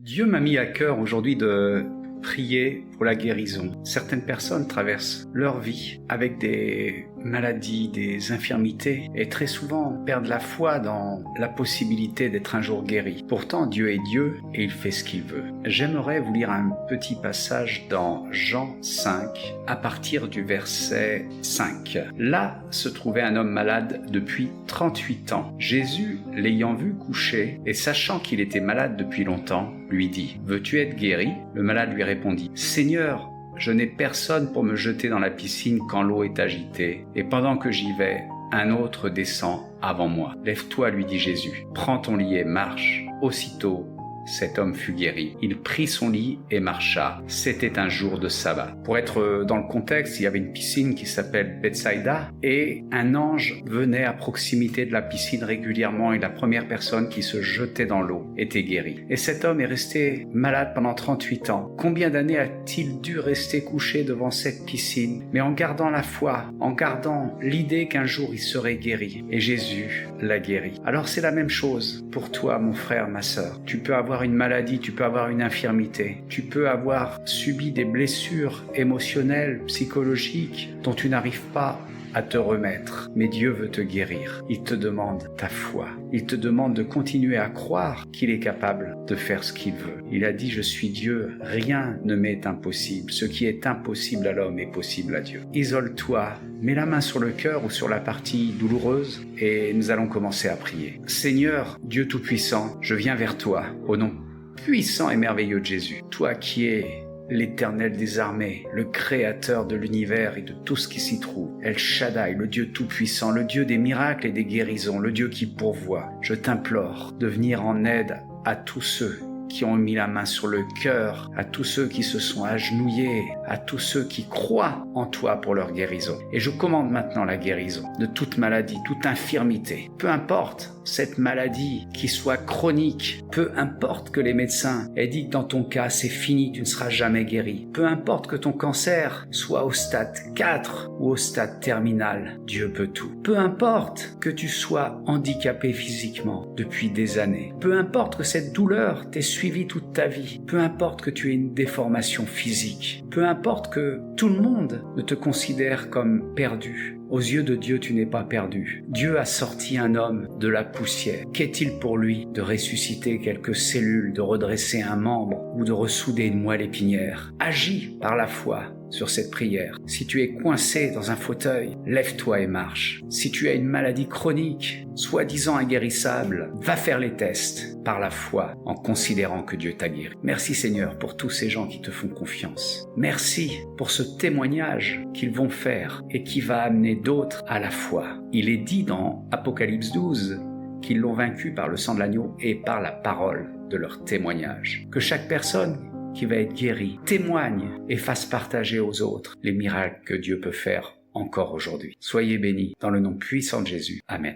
Dieu m'a mis à cœur aujourd'hui de prier pour la guérison. Certaines personnes traversent leur vie avec des maladies, des infirmités et très souvent perdent la foi dans la possibilité d'être un jour guéri. Pourtant, Dieu est Dieu et il fait ce qu'il veut. J'aimerais vous lire un petit passage dans Jean 5 à partir du verset 5. Là se trouvait un homme malade depuis 38 ans. Jésus, l'ayant vu couché et sachant qu'il était malade depuis longtemps, lui dit « Veux-tu être guéri ?» Le malade lui répondit « Seigneur, je n'ai personne pour me jeter dans la piscine quand l'eau est agitée, et pendant que j'y vais, un autre descend avant moi. Lève-toi, lui dit Jésus, prends ton lit et marche. Aussitôt, cet homme fut guéri. Il prit son lit et marcha. C'était un jour de sabbat. Pour être dans le contexte, il y avait une piscine qui s'appelle Bethsaïda et un ange venait à proximité de la piscine régulièrement et la première personne qui se jetait dans l'eau était guérie. Et cet homme est resté malade pendant 38 ans. Combien d'années a-t-il dû rester couché devant cette piscine, mais en gardant la foi, en gardant l'idée qu'un jour il serait guéri. Et Jésus l'a guéri. Alors c'est la même chose pour toi, mon frère, ma sœur. Tu peux avoir une maladie, tu peux avoir une infirmité, tu peux avoir subi des blessures émotionnelles, psychologiques dont tu n'arrives pas à te remettre. Mais Dieu veut te guérir. Il te demande ta foi. Il te demande de continuer à croire qu'il est capable de faire ce qu'il veut. Il a dit « Je suis Dieu, rien ne m'est impossible. Ce qui est impossible à l'homme est possible à Dieu. » Isole-toi, mets la main sur le cœur ou sur la partie douloureuse et nous allons commencer à prier. Seigneur, Dieu Tout-Puissant, je viens vers toi au nom puissant et merveilleux de Jésus. Toi qui es l'Éternel des armées, le Créateur de l'univers et de tout ce qui s'y trouve, El Shaddai, le Dieu tout-puissant, le Dieu des miracles et des guérisons, le Dieu qui pourvoit. Je t'implore de venir en aide à tous ceux qui ont mis la main sur le cœur, à tous ceux qui se sont agenouillés, à tous ceux qui croient en toi pour leur guérison. Et je commande maintenant la guérison de toute maladie, toute infirmité. Peu importe cette maladie qui soit chronique, peu importe que les médecins aient dit que dans ton cas c'est fini, tu ne seras jamais guéri. Peu importe que ton cancer soit au stade 4 ou au stade terminal, Dieu peut tout. Peu importe que tu sois handicapé physiquement depuis des années. Peu importe que cette douleur t'ait suivi toute ta vie. Peu importe que tu aies une déformation physique. Peu importe que tout le monde ne te considère comme perdu. Aux yeux de Dieu, tu n'es pas perdu. Dieu a sorti un homme de la poussière. Qu'est-il pour lui de ressusciter quelques cellules, de redresser un membre ou de ressouder une moelle épinière? Agis par la foi sur cette prière. Si tu es coincé dans un fauteuil, lève-toi et marche. Si tu as une maladie chronique, soi-disant inguérissable, va faire les tests par la foi en considérant que Dieu t'a guéri. Merci Seigneur pour tous ces gens qui te font confiance. Merci pour ce témoignage qu'ils vont faire et qui va amener d'autres à la foi. Il est dit dans Apocalypse 12 qu'ils l'ont vaincu par le sang de l'agneau et par la parole de leur témoignage. Que chaque personne qui va être guéri témoigne et fasse partager aux autres les miracles que Dieu peut faire encore aujourd'hui. Soyez bénis dans le nom puissant de Jésus. Amen.